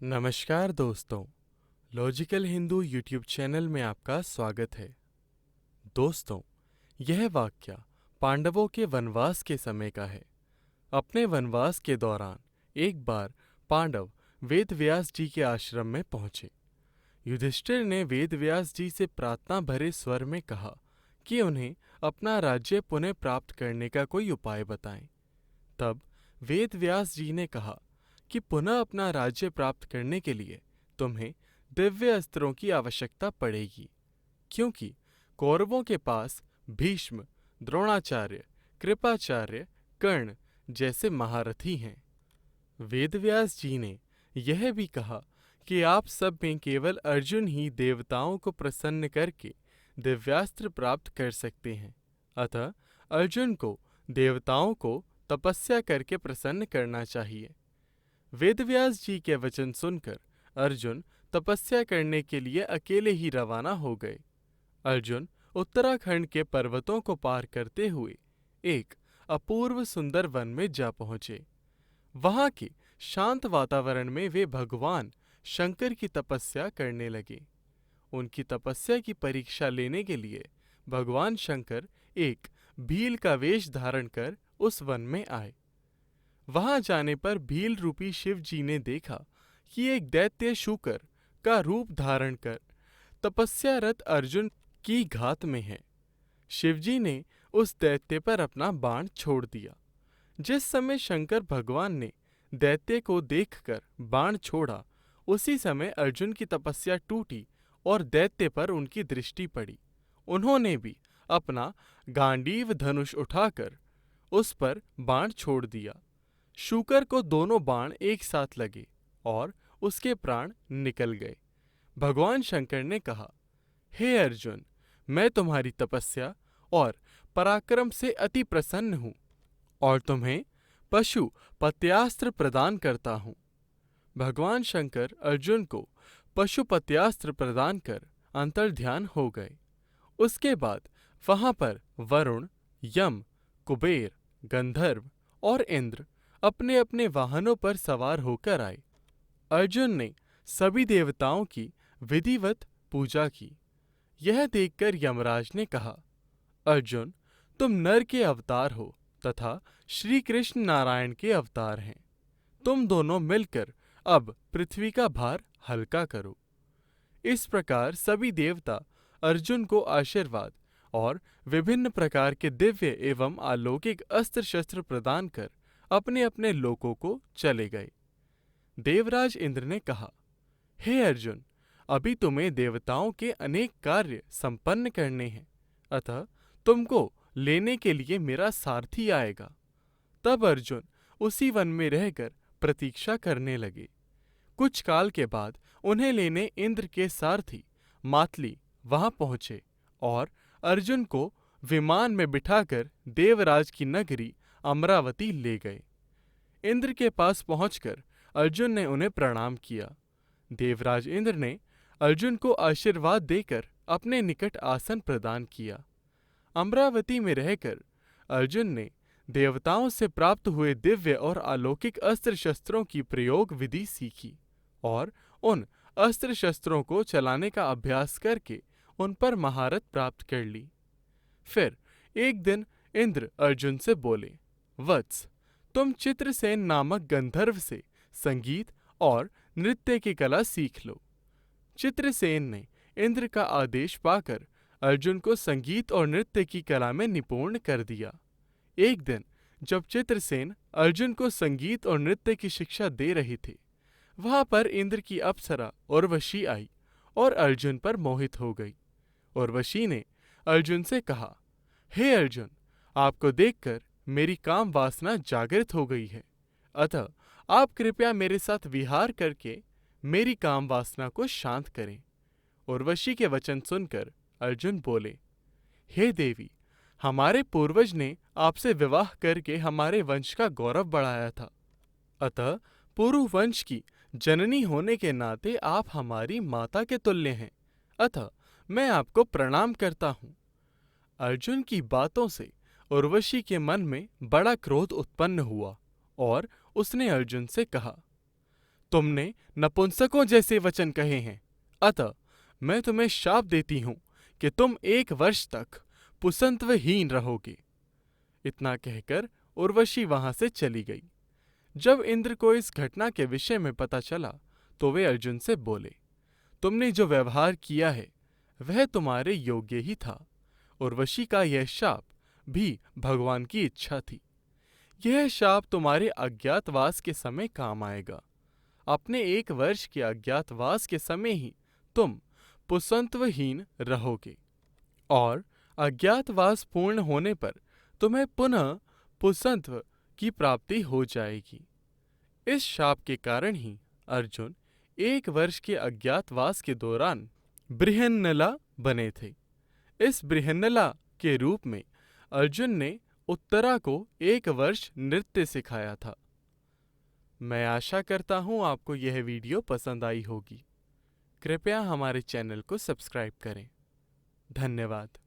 नमस्कार दोस्तों, logical Hindu YouTube channel में आपका स्वागत है। दोस्तों, यह वाक्य पांडवों के वनवास के समय का है। अपने वनवास के दौरान एक बार पांडव वेदव्यास जी के आश्रम में पहुंचे। युधिष्ठिर ने वेदव्यास जी से प्रार्थना भरे स्वर में कहा कि उन्हें अपना राज्य पुनः प्राप्त करने का कोई उपाय बताएं। तब वेदव्यास जी ने कहा कि पुनः अपना राज्य प्राप्त करने के लिए तुम्हें दिव्य अस्त्रों की आवश्यकता पड़ेगी, क्योंकि कौरवों के पास भीष्म, द्रोणाचार्य, कृपाचार्य, कर्ण जैसे महारथी हैं। वेदव्यास जी ने यह भी कहा कि आप सब में केवल अर्जुन ही देवताओं को प्रसन्न करके दिव्यास्त्र प्राप्त कर सकते हैं। अतः अर्जुन को देवताओं को तपस्या करके प्रसन्न करना चाहिए। वेदव्यास जी के वचन सुनकर अर्जुन तपस्या करने के लिए अकेले ही रवाना हो गए। अर्जुन उत्तराखंड के पर्वतों को पार करते हुए एक अपूर्व सुंदर वन में जा पहुंचे। वहां के शांत वातावरण में वे भगवान शंकर की तपस्या करने लगे। उनकी तपस्या की परीक्षा लेने के लिए भगवान शंकर एक भील का वेश धारण कर उस वन में आए। वहां जाने पर भील रूपी शिव जी ने देखा कि एक दैत्य शूकर का रूप धारण कर तपस्यारत अर्जुन की घात में है। शिवजी ने उस दैत्य पर अपना बाण छोड़ दिया। जिस समय शंकर भगवान ने दैत्य को देखकर बाण छोड़ा, उसी समय अर्जुन की तपस्या टूटी और दैत्य पर उनकी दृष्टि पड़ी। उन्होंने भी अपना गांडीव धनुष उठाकर उस पर बाण छोड़ दिया। शूकर को दोनों बाण एक साथ लगे और उसके प्राण निकल गए। भगवान शंकर ने कहा, हे अर्जुन, मैं तुम्हारी तपस्या और पराक्रम से अति प्रसन्न हूँ और तुम्हें पशु पत्यास्त्र प्रदान करता हूँ। भगवान शंकर अर्जुन को पशुपत्यास्त्र प्रदान कर अंतर्ध्यान हो गए। उसके बाद वहां पर वरुण, यम, कुबेर, गंधर्व और इंद्र अपने अपने वाहनों पर सवार होकर आए। अर्जुन ने सभी देवताओं की विधिवत पूजा की। यह देखकर यमराज ने कहा, अर्जुन, तुम नर के अवतार हो तथा श्री कृष्ण नारायण के अवतार हैं। तुम दोनों मिलकर अब पृथ्वी का भार हल्का करो। इस प्रकार सभी देवता अर्जुन को आशीर्वाद और विभिन्न प्रकार के दिव्य एवं अलौकिक अस्त्र शस्त्र प्रदान कर अपने अपने लोकों को चले गए। देवराज इंद्र ने कहा, हे अर्जुन, अभी तुम्हें देवताओं के अनेक कार्य संपन्न करने हैं, अतः तुमको लेने के लिए मेरा सारथी आएगा। तब अर्जुन उसी वन में रहकर प्रतीक्षा करने लगे। कुछ काल के बाद उन्हें लेने इंद्र के सारथी मातली वहां पहुंचे और अर्जुन को विमान में बिठाकर देवराज की नगरी अमरावती ले गए। इंद्र के पास पहुंचकर अर्जुन ने उन्हें प्रणाम किया। देवराज इंद्र ने अर्जुन को आशीर्वाद देकर अपने निकट आसन प्रदान किया। अमरावती में रहकर अर्जुन ने देवताओं से प्राप्त हुए दिव्य और अलौकिक अस्त्र शस्त्रों की प्रयोग विधि सीखी और उन अस्त्र शस्त्रों को चलाने का अभ्यास करके उन पर महारत प्राप्त कर ली। फिर एक दिन इंद्र अर्जुन से बोले, वत्स, तुम चित्रसेन नामक गंधर्व से संगीत और नृत्य की कला सीख लो। चित्रसेन ने इंद्र का आदेश पाकर अर्जुन को संगीत और नृत्य की कला में निपुण कर दिया। एक दिन जब चित्रसेन अर्जुन को संगीत और नृत्य की शिक्षा दे रहे थे, वहां पर इंद्र की अप्सरा उर्वशी आई और अर्जुन पर मोहित हो गई। उर्वशी ने अर्जुन से कहा, हे अर्जुन, आपको देखकर मेरी काम वासना जागृत हो गई है, अतः आप कृपया मेरे साथ विहार करके मेरी काम वासना को शांत करें। उर्वशी के वचन सुनकर अर्जुन बोले, हे देवी, हमारे पूर्वज ने आपसे विवाह करके हमारे वंश का गौरव बढ़ाया था, अतः पुरु वंश की जननी होने के नाते आप हमारी माता के तुल्य हैं, अतः मैं आपको प्रणाम करता हूँ। अर्जुन की बातों से उर्वशी के मन में बड़ा क्रोध उत्पन्न हुआ और उसने अर्जुन से कहा, तुमने नपुंसकों जैसे वचन कहे हैं, अतः मैं तुम्हें शाप देती हूं कि तुम 1 वर्ष तक पुंसत्वहीन रहोगे। इतना कहकर उर्वशी वहां से चली गई। जब इंद्र को इस घटना के विषय में पता चला तो वे अर्जुन से बोले, तुमने जो व्यवहार किया है वह तुम्हारे योग्य ही था। उर्वशी का यह शाप भी भगवान की इच्छा थी। यह शाप तुम्हारे अज्ञातवास के समय काम आएगा। अपने 1 वर्ष के अज्ञातवास के समय ही तुम पुंसत्वहीन रहोगे और अज्ञातवास पूर्ण होने पर तुम्हें पुनः पुंसत्व की प्राप्ति हो जाएगी। इस शाप के कारण ही अर्जुन 1 वर्ष के अज्ञातवास के दौरान बृहन्नला बने थे। इस बृहन्नला के रूप में अर्जुन ने उत्तरा को 1 वर्ष नृत्य सिखाया था। मैं आशा करता हूँ आपको यह वीडियो पसंद आई होगी। कृपया हमारे चैनल को सब्सक्राइब करें। धन्यवाद।